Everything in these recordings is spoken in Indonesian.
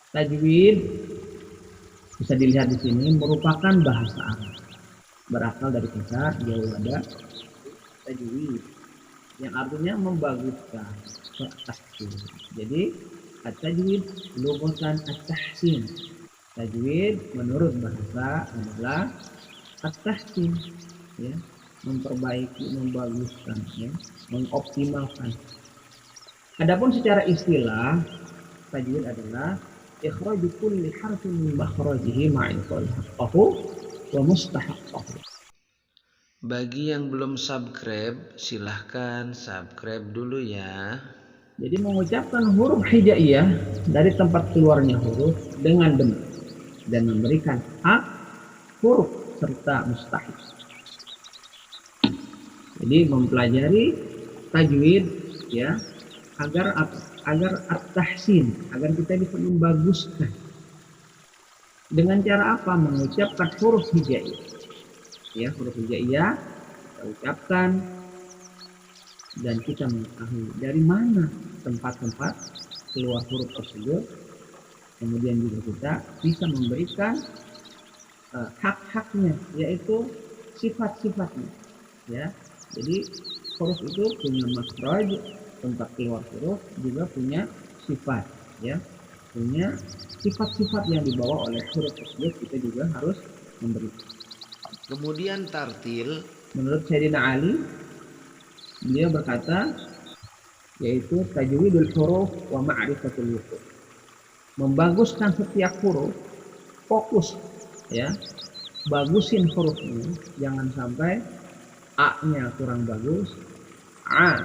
Tajwid bisa dilihat di sini merupakan bahasa Arab. Berasal dari kata jawada tajwid yang artinya membaguskan, tahsin. Jadi at-tajwid lughatan at-tahsin. Tajwid menurut bahasa adalah at-tahsin, ya, memperbaiki, membaguskan, ya, mengoptimalkan. Adapun secara istilah, tajwid adalah ikhraju kulli harfin min makhrajihi ma'rifatan haqqahu wa mustahaqqahu. Bagi yang belum subscribe, silahkan subscribe dulu ya. Jadi mengucapkan huruf hijaiyah dari tempat keluarnya huruf dengan benar dan memberikan hak huruf serta mustahil. Jadi mempelajari tajwid, ya, agar at-tahsin, agar kita bisa membaguskan. Dengan cara apa? Mengucapkan huruf hijaiyah. Ya, huruf hijaiyah kita ucapkan dan kita mengetahui dari mana tempat-tempat keluar huruf tersebut. Kemudian juga kita bisa memberikan hak-haknya, yaitu sifat-sifatnya, ya. Jadi huruf itu punya makhraj, tempat keluar huruf, juga punya sifat, ya, punya sifat-sifat yang dibawa oleh huruf tersebut, kita juga harus memberikan. Kemudian tartil. Menurut Sayyidina Ali, beliau berkata, yaitu tajwidul huruf wa ma'rifatul wuquf. Membaguskan setiap huruf, fokus, ya, bagusin hurufnya, jangan sampai A-nya kurang bagus, A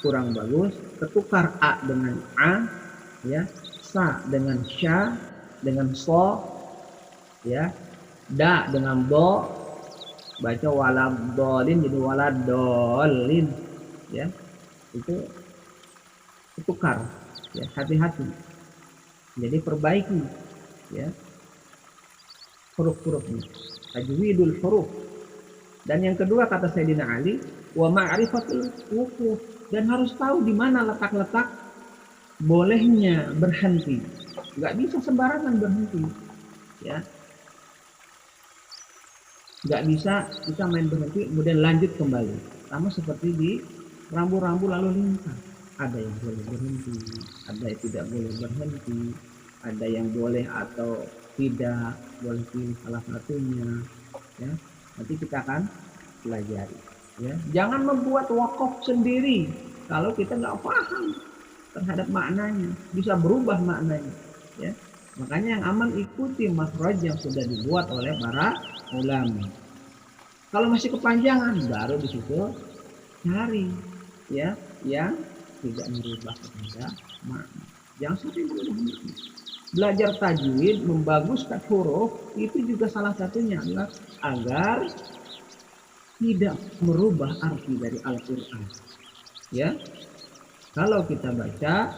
kurang bagus, ketukar A dengan A, ya, Sa dengan Sya, dengan So, ya, Da dengan Do, baca waladolin jadi waladolin, ya, itu ketukar, ya, hati-hati. Jadi perbaiki, ya, huruf-hurufnya, tajwidul huruf. Dan yang kedua kata Sayyidina Ali, wa ma'rifatul wuquf, dan harus tahu di mana letak-letak bolehnya berhenti. Nggak bisa sembarangan berhenti, ya. Nggak bisa kita main berhenti kemudian lanjut kembali. Sama seperti di rambu-rambu lalu lintas. Ada yang boleh berhenti, ada yang tidak boleh berhenti, ada yang boleh atau tidak boleh pilih salah satunya, ya. Nanti kita akan pelajari, ya. Jangan membuat wakaf sendiri kalau kita nggak paham terhadap maknanya, bisa berubah maknanya, ya. Makanya yang aman ikuti makhraj yang sudah dibuat oleh para ulama. Kalau masih kepanjangan, baru di situ cari, ya, yang tidak merubah kepada makna. Jangan sampai merubah makna. Belajar tajwid, membaguskan huruf, itu juga salah satunya adalah agar tidak merubah arti dari Al-Quran, ya. Kalau kita baca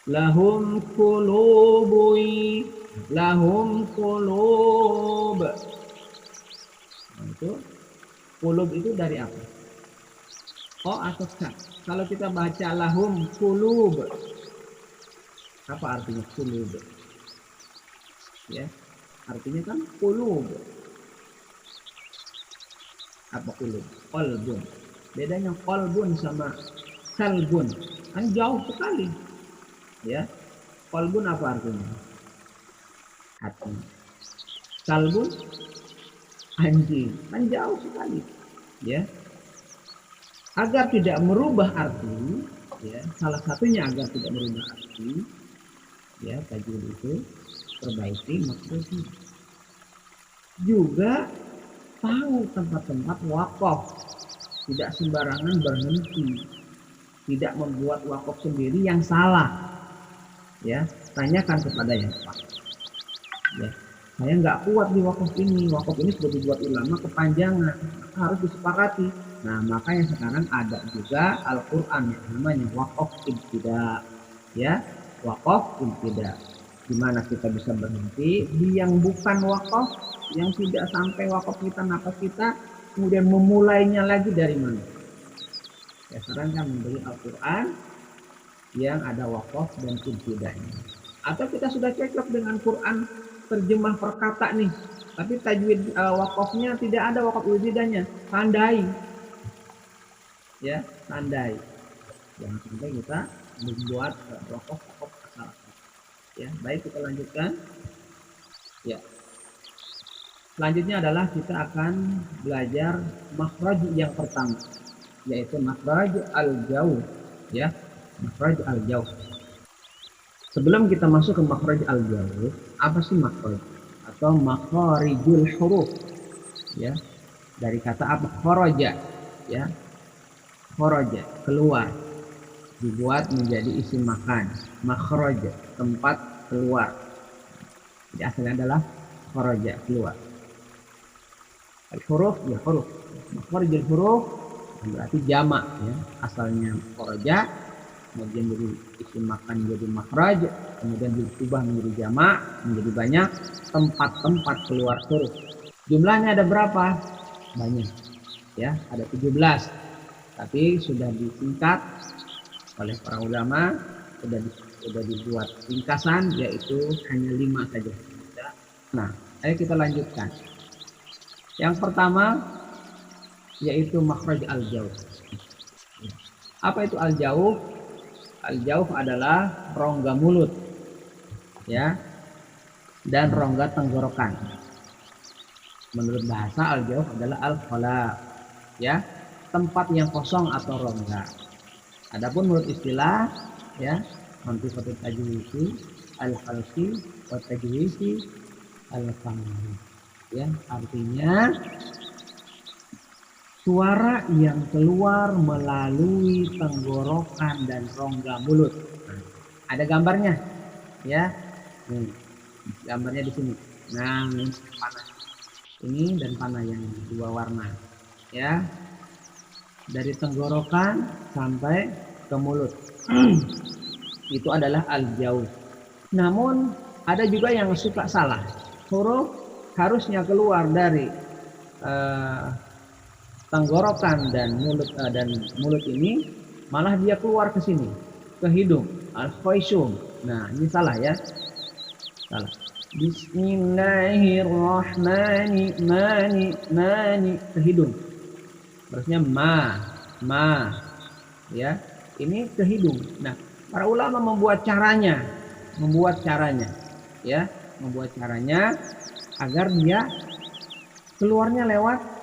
lahum qulubui, lahum qulub, nah, itu qulub itu dari apa? O atau ka? Kalau kita baca lahum qulub, apa artinya qulub? Ya, artinya kan qulub. Apa qulub? Qalbun. Bedanya qalbun sama kalbun kan jauh sekali, ya. Qalbun apa artinya? Hati. Kalbun anjing, kan jauh sekali, ya. Agar tidak merubah arti, ya, salah satunya agar tidak merubah arti, ya, tajwid itu perbaiki maksudnya. Juga tahu tempat-tempat wakaf, tidak sembarangan berhenti, tidak membuat wakaf sendiri yang salah, ya. Tanyakan kepada yang paham, ya. Saya nggak kuat di wakaf ini sudah dibuat ulama kepanjangan, harus disepakati. Nah, makanya sekarang ada juga Al-Quran yang namanya wakaf ibtida, ya, wakaf ibtida, di mana kita bisa berhenti di yang bukan wakaf, yang tidak sampai wakaf kita, napas kita, kemudian memulainya lagi dari mana. Ya, sekarang kan memberi Al-Quran yang ada wakaf dan ibtidanya. Atau kita sudah cocok dengan Quran terjemah per kata nih, tapi tajwid wakofnya tidak ada wakaf wiridanya, tandai, ya tandai. Jangan sampai kita membuat wakaf asal. Ya, baik kita lanjutkan. Ya, selanjutnya adalah kita akan belajar makhraj yang pertama, yaitu makhraj al-jauh. Ya, makhraj al-jauh. Sebelum kita masuk ke makhraj al-jauh, apa sih makhraj? Atau makharijul huruf, ya, dari kata apa? Kharaja, ya, kharaja, keluar, dibuat menjadi isim makan. Makhraj, tempat keluar. Jadi asalnya adalah kharaja, keluar. Al-huruf, ya huruf. Makharijul huruf berarti jamak, ya, asalnya kharaja, kemudian jadi isim makan menjadi makhraj, kemudian diubah menjadi jamak, menjadi banyak tempat-tempat keluar huruf. Jumlahnya ada berapa? Banyak, ya, ada 17, tapi sudah disingkat oleh para ulama, sudah dibuat ringkasan, yaitu hanya 5 saja. Nah, ayo kita lanjutkan. Yang pertama yaitu makhraj al-jauh. Apa itu al-jauh? Al-jauh adalah rongga mulut, ya, dan rongga tenggorokan. Menurut bahasa al-jauh adalah al-khala, ya, tempat yang kosong atau rongga. Adapun menurut istilah, ya, mantiqatut tajwidi al-khalqi wa tajwidi al-fahmi, ya, artinya suara yang keluar melalui tenggorokan dan rongga mulut. Nah, ada gambarnya, ya. Nih, gambarnya di sini. Nah, ini panah ini dan panah yang dua warna, ya, dari tenggorokan sampai ke mulut. Itu adalah al-jauh. Namun ada juga yang suka salah, huruf harusnya keluar dari tenggorokan dan mulut ini, malah dia keluar ke sini, ke hidung, al-khaysum. Nah, ini salah, ya, salah. Bismillahirrahmanirrahim, ke hidung. Harusnya ma, ya. Ini ke hidung. Nah, para ulama membuat caranya, ya, membuat caranya agar dia keluarnya lewat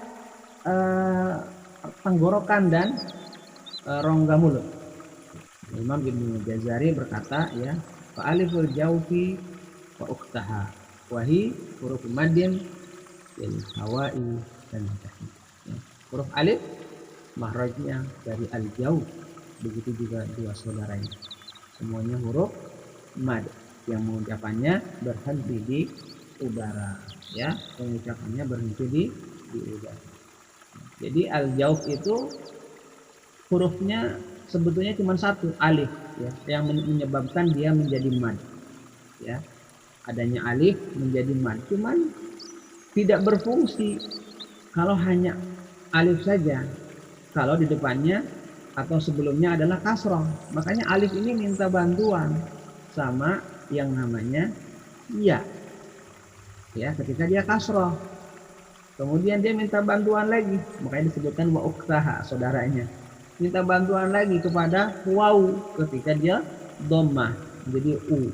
tenggorokan dan rongga mulut. Imam Ibnu Jazari berkata, ya, fa aliful jawfi wa ukhtaha wahi huruf madin lil hawai dan tahid. Ya, huruf alif makhrajnya dari al-jauh, begitu juga dua saudaranya, semuanya huruf mad yang mengucapannya berhenti di udara, ya, pengucapannya berhenti di udara. Jadi al-jauh itu hurufnya sebetulnya cuma satu, alif, ya, yang menyebabkan dia menjadi mad, ya. Adanya alif menjadi mad, cuman tidak berfungsi kalau hanya alif saja, kalau di depannya atau sebelumnya adalah kasroh. Makanya alif ini minta bantuan sama yang namanya ya, ya, ketika dia kasroh. Kemudian dia minta bantuan lagi, makanya disebutkan wa ukhtaha, saudaranya. Minta bantuan lagi kepada waw ketika dia dhammah jadi u,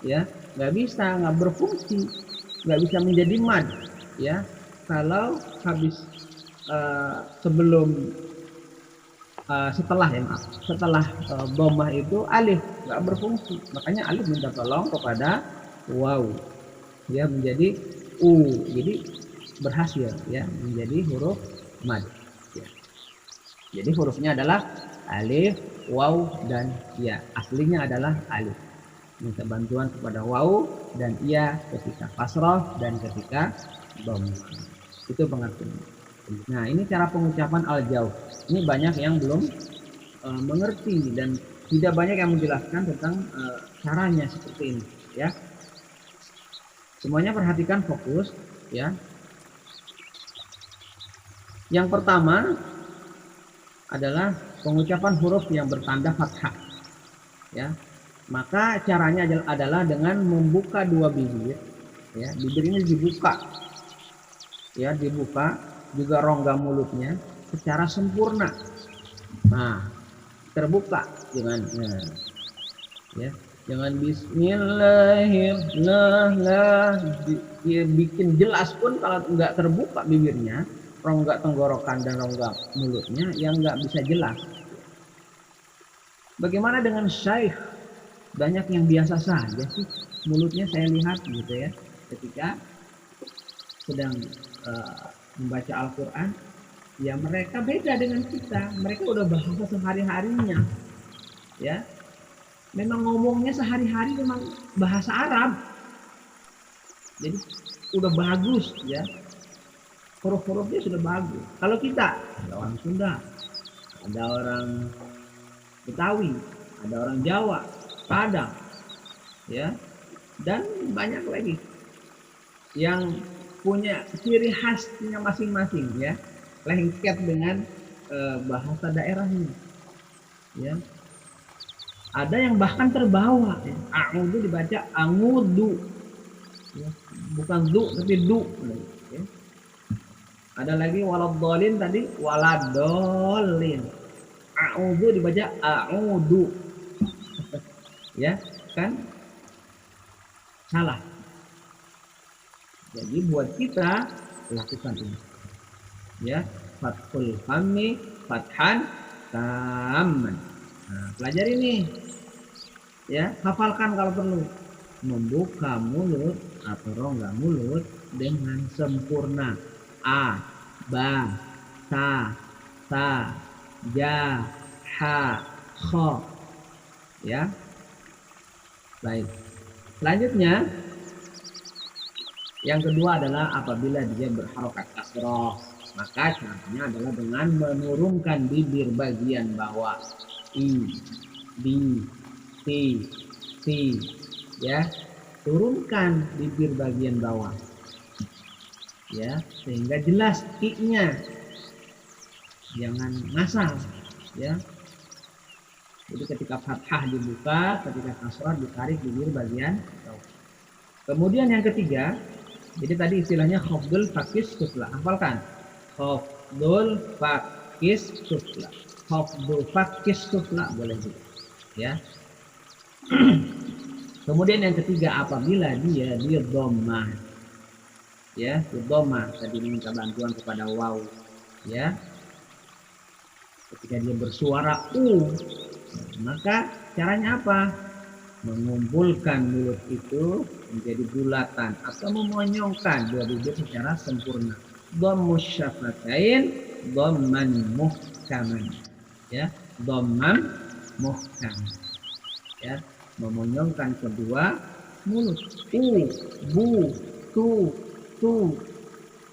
ya, nggak bisa, nggak berfungsi, nggak bisa menjadi mad, ya, kalau habis setelah dhammah itu alif nggak berfungsi, makanya alif minta tolong kepada waw, ya, menjadi u, jadi berhasil, ya, menjadi huruf mad, ya. Jadi hurufnya adalah alif, waw, dan ya. Aslinya adalah alif. Minta bantuan kepada waw dan iya ketika kasroh dan ketika dhammah. Itu pengertian. Nah, ini cara pengucapan al-jauh. Ini banyak yang belum mengerti dan tidak banyak yang menjelaskan tentang caranya seperti ini, ya. Semuanya perhatikan, fokus, ya. Yang pertama adalah pengucapan huruf yang bertanda fathah, ya. Maka caranya adalah dengan membuka dua bibir, ya, bibir ini dibuka, ya, dibuka juga rongga mulutnya secara sempurna. Nah, terbuka dengan, ya, jangan bismillahirrahmanirrahim, dia bikin jelas pun kalau nggak terbuka bibirnya, rongga tenggorokan dan rongga mulutnya yang nggak bisa jelas. Bagaimana dengan syekh? Banyak yang biasa saja sih mulutnya saya lihat gitu ya, ketika sedang membaca Al-Quran, ya mereka beda dengan kita, mereka udah bahasa sehari-harinya, ya, memang ngomongnya sehari-hari memang bahasa Arab, jadi udah bagus ya, huruf-hurufnya sudah bagus. Kalau kita ada orang Sunda, ada orang Betawi, ada orang Jawa, Padang, ya, dan banyak lagi yang punya ciri khasnya masing-masing, ya, lengket dengan bahasa daerahnya, ya. Ada yang bahkan terbawa, ya. A'udhu dibaca angudu, ya. Bukan du tapi du, ya. Ada lagi waladhdallin, tadi waladhdallin. A'udhu dibaca a'udu, ya kan, salah. Jadi buat kita lakukan ini, ya, fathul fami fathan tamman. Nah, pelajari nih, ya, hafalkan kalau perlu. Membuka mulut atau rongga mulut dengan sempurna. A, ba, ta, ja, ha, kho, ya. Baik. Selanjutnya yang kedua adalah apabila dia berharokat kasroh, maka caranya adalah dengan menurunkan bibir bagian bawah. I, di, ti, ya, turunkan bibir bagian bawah, ya, sehingga jelas i-nya, jangan ngasal, ya. Jadi ketika fathah dibuka, ketika kasroh ditarik bibir bagian bawah. Kemudian yang ketiga, jadi tadi istilahnya khafdul fakis sufla, hafalkan. Khafdul fakis sufla, khafdul fakis sufla boleh juga, ya. Kemudian yang ketiga, apabila dia dhammah, ya, dhammah, tadi minta bantuan kepada waw, ya. Ketika dia bersuara u, maka caranya apa? Mengumpulkan mulut itu menjadi bulatan atau memonyongkan dua bibir secara sempurna. Dhammus syafatain dhamman muhkaman, ya, dhamman muhkam, ya, memonyongkan kedua mulut. Bu, tu,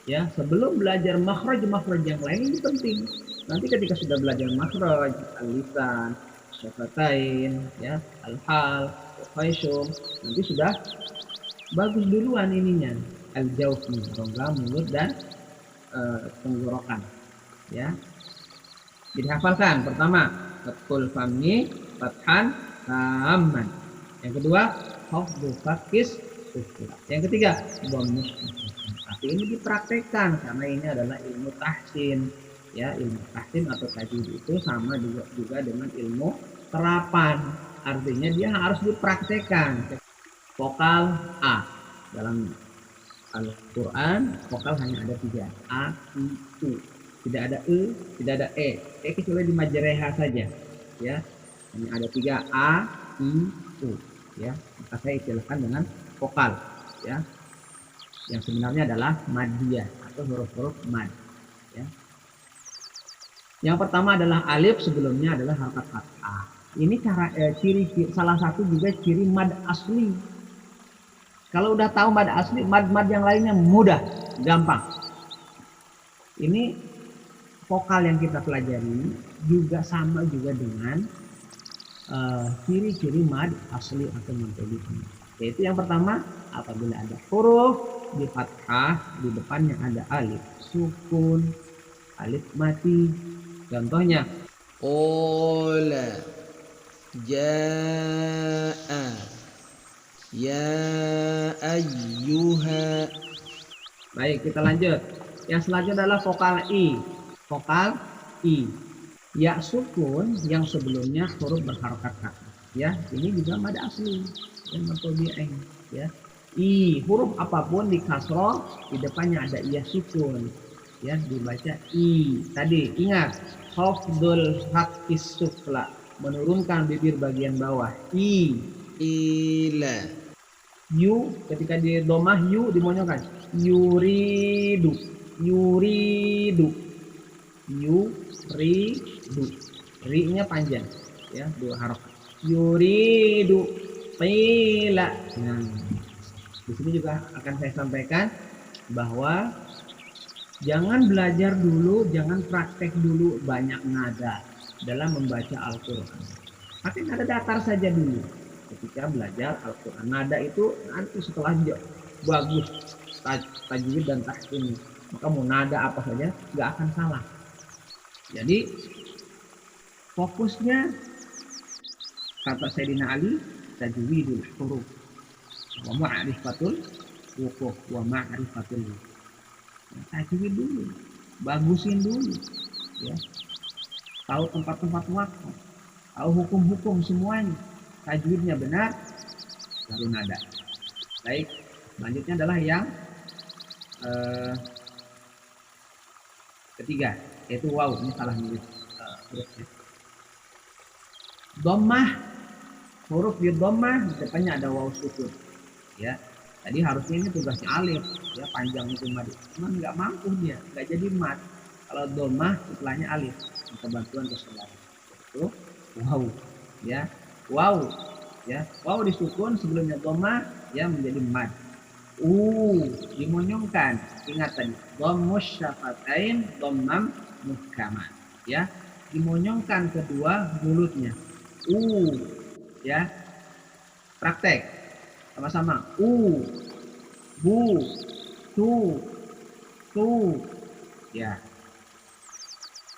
ya. Sebelum belajar makhraj yang lain ini penting. Nanti ketika sudah belajar makhraj, al-lisan, syafatain, ya, al-hal, al-khayshum, nanti sudah bagus duluan ininya, al-jawf, rongga mulut dan tenggorokan, ya. Jadi hafalkan, pertama fathul fami fathan tamman, yang kedua khafdul fakis sufla, yang ketiga dhammus. Tapi ini dipraktekkan karena ini adalah ilmu tahsin, ya. Ilmu tahsin atau tajwid itu sama juga dengan ilmu terapan, artinya dia harus dipraktekkan. Vokal A dalam Al-Quran, vokal hanya ada 3, A, I, U, tidak ada E, tidak ada E kecuali di Majreha saja, ya. Hanya ada 3, A, I, U, ya. Maka saya istilahkan dengan vokal, ya, yang sebenarnya adalah madiyah atau huruf-huruf mad, ya. Yang pertama adalah alif, sebelumnya adalah harakat fathah. Ini cara ciri salah satu juga ciri mad asli. Kalau udah tahu mad asli, mad yang lainnya mudah, gampang. Ini vokal yang kita pelajari juga sama juga dengan ciri-ciri mad asli atau muntadi. Yaitu yang pertama, apabila ada huruf di fathah, di depannya ada alif sukun, alif mati. Contohnya ola, jaa, ya ayyuha. Baik, kita lanjut. Yang selanjutnya adalah vokal I. Vokal I. Ya sukun yang sebelumnya huruf berharokat kata. Ya, ini juga mad asli. Ya, matobi'in. Ya. I, huruf apapun di kasroh, di depannya ada iya sukun. Ya, dibaca I. Tadi, ingat. Khafdul haqqis sufla. Menurunkan bibir bagian bawah. I. Ila, Yu, ketika di domah yu dimonyongkan. Yuridu. Yuridu. Yuridu. Ri-nya panjang. Ya, dua harokat. Yuridu. Qila. Nah, di sini juga akan saya sampaikan bahwa jangan belajar dulu, jangan praktek dulu banyak nada dalam membaca Al-Quran. Pakai nada datar saja dulu ketika belajar Al-Quran. Nada itu nanti setelah bagus tajwid dan tahsin, maka mau nada apa saja nggak akan salah. Jadi fokusnya kata Sayyidina Ali tajwidul huruf wa ma'rifatul wuquh wa ma'rifatul wuquh. Tajwid dulu, bagusin dulu, ya. Tahu tempat-tempat waktu, tahu hukum-hukum semuanya, tajwidnya benar, baru nada. Baik, selanjutnya adalah yang ketiga, yaitu waw. Ini salah nulis hurufnya. Dhammah, huruf di dhammah di depannya ada waw sukun. Ya, tadi harusnya ini tugasnya alif, ya panjang itu mad. Cuman nggak mampu dia, nggak jadi mad. Kalau dhammah setelahnya alif, minta bantuan ke saudara. Itu waw, ya, waw, ya, waw disukun sebelumnya dhammah, ya menjadi mad. Dimonyongkan. Ingat tadi, dhammus syafatain dhammam muhkaman, ya, dimonyongkan kedua mulutnya. Ya, praktek sama-sama. Bu, tu, ya.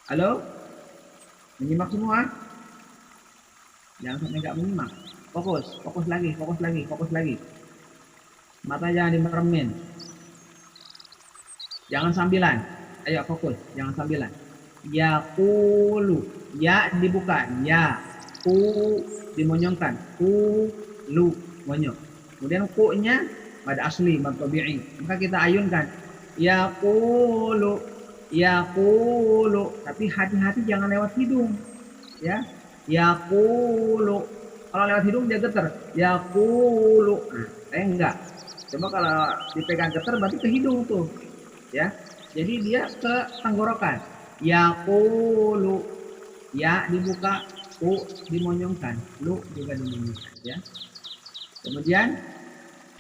Halo, menyimak semua? Jangan sampai nggak menyimak. Fokus lagi. Mata jangan dimeremin. Jangan sambilan. Ayo fokus, jangan sambilan. Yaqulu, ya dibuka, ya. Dimonyongkan. Lu, monyong. Kemudian ku-nya mad asli, mad tabi'i. Maka kita ayunkan. Yaqulu, tapi hati-hati jangan lewat hidung. Ya. Yaqulu. Kalau lewat hidung dia getar. Yaqulu. Nah, enggak. Coba kalau dipegang getar berarti ke hidung tuh. Ya. Jadi dia ke tenggorokan. Yaqulu. Ya dibuka, u dimonyongkan, lu juga dimonyongkan, ya. Kemudian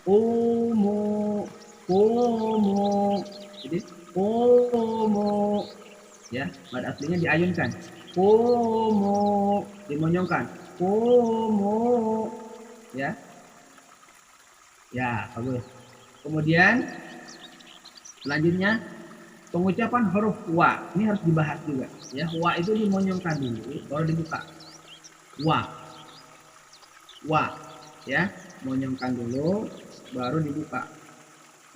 umu. Jadi umu, ya, pada aslinya diayunkan. Umu dimonyongkan. Umu, ya. Ya, bagus. Kemudian selanjutnya pengucapan huruf wa. Ini harus dibahas juga, ya. Wa itu dimonyongkan dulu baru dibuka. Wa, ya, monyongkan dulu baru dibuka.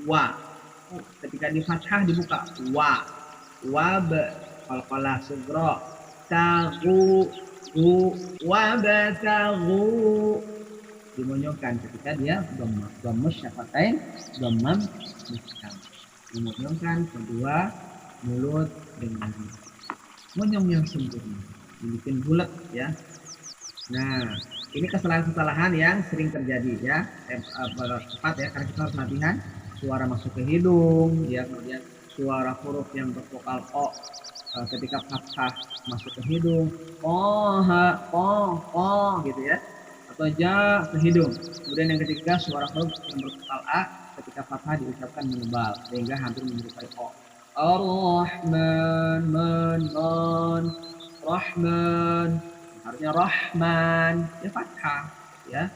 Wa, ketika di fathah dibuka. Wa, wab, qalqalah sughra, tagu, wabatagu, dimonyongkan ketika dia dhammus syafatain dhammam muhkam. Dimonyongkan kedua mulut dengan monyong yang sempurna, dibikin bulat, ya. Nah, ini kesalahan-kesalahan yang sering terjadi, ya. Tepat, ya, karena kita harus latihan suara masuk ke hidung, ya, kemudian suara huruf yang bervokal o ketika fathah masuk ke hidung, gitu, ya, atau ja ke hidung. Kemudian yang ketiga suara huruf yang bervokal a ketika fathah diucapkan menebal sehingga hampir menyerupai o. Ar-Rahman, Rahman, harusnya Rahman, ya fathah, ya.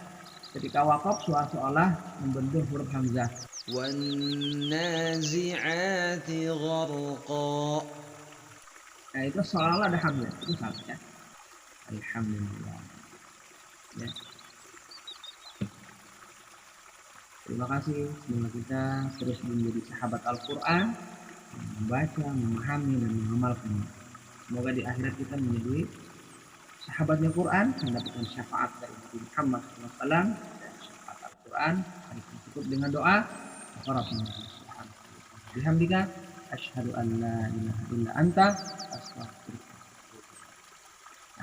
Ketika wakaf suara seolah membentuk huruf hamzah. wan nazi'ati gharqa. Nah, itu seolah ada hamzah, itu salah, ya. Alhamdulillah. Ya. Terima kasih, semoga kita terus menjadi sahabat Al-Quran, membaca, memahami, dan mengamalkan. Semoga di akhirat kita menjadi sahabatnya Quran, mendapatkan syafaat dari Nabi Muhammad SAW, dan syafaat Al-Quran. Mari kita tutup dengan doa. Bihamdika asyhadu an la ilaha illa anta astaghfiruka.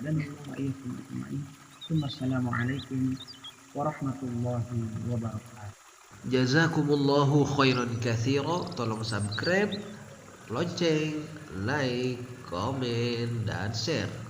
Ada nama iyyakum ajma'in. Assalamualaikum warahmatullahi wabarakatuh. Jazakumullahu khairan katsira. Tolong subscribe, lonceng, like, komen, dan share.